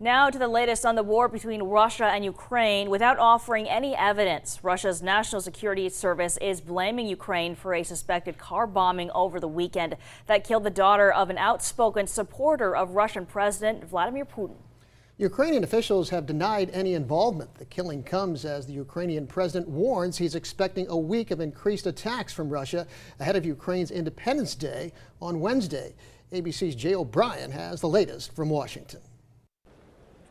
Now to the latest on the war between Russia and Ukraine. Without offering any evidence, Russia's National Security Service is blaming Ukraine for a suspected car bombing over the weekend that killed the daughter of an outspoken supporter of Russian President Vladimir Putin. Ukrainian officials have denied any involvement. The killing comes as the Ukrainian president warns he's expecting a week of increased attacks from Russia ahead of Ukraine's Independence Day on Wednesday. ABC's Jay O'Brien has the latest from Washington.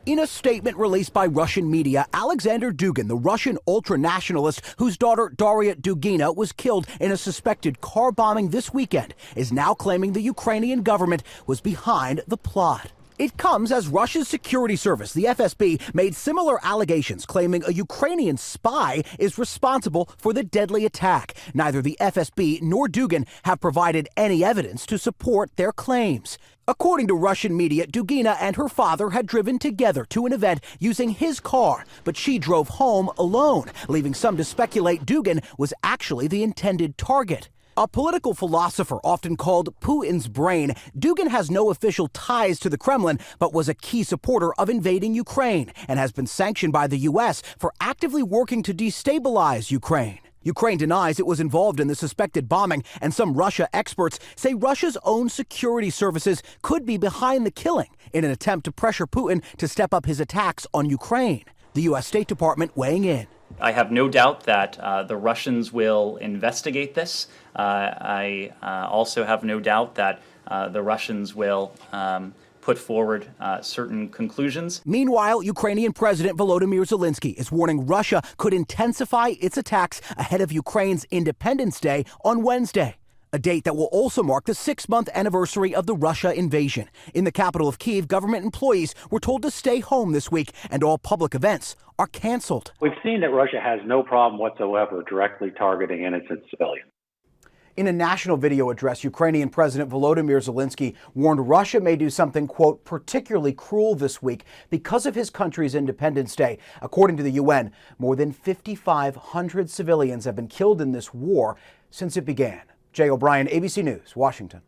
In a statement released by Russian media, Alexander Dugin, the Russian ultra-nationalist whose daughter Daria Dugina was killed in a suspected car bombing this weekend, is now claiming the Ukrainian government was behind the plot. It comes as Russia's security service, the FSB, made similar allegations claiming a Ukrainian spy is responsible for the deadly attack. Neither the FSB nor Dugin have provided any evidence to support their claims. According to Russian media, Dugina and her father had driven together to an event using his car, but she drove home alone, leaving some to speculate Dugin was actually the intended target. A political philosopher often called Putin's brain, Dugin has no official ties to the Kremlin, but was a key supporter of invading Ukraine and has been sanctioned by the U.S. for actively working to destabilize Ukraine. Ukraine denies it was involved in the suspected bombing, and some Russia experts say Russia's own security services could be behind the killing in an attempt to pressure Putin to step up his attacks on Ukraine. The U.S. State Department weighing in. I have no doubt that the Russians will investigate this. I also have no doubt that the Russians will put forward certain conclusions. Meanwhile, Ukrainian President Volodymyr Zelensky is warning Russia could intensify its attacks ahead of Ukraine's Independence Day on Wednesday, a date that will also mark the 6-month anniversary of the Russia invasion. In the capital of Kyiv, government employees were told to stay home this week, and all public events are canceled. We've seen that Russia has no problem whatsoever directly targeting innocent civilians. In a national video address, Ukrainian President Volodymyr Zelensky warned Russia may do something, quote, particularly cruel this week because of his country's Independence Day. According to the UN, more than 5,500 civilians have been killed in this war since it began. Jay O'Brien, ABC News, Washington.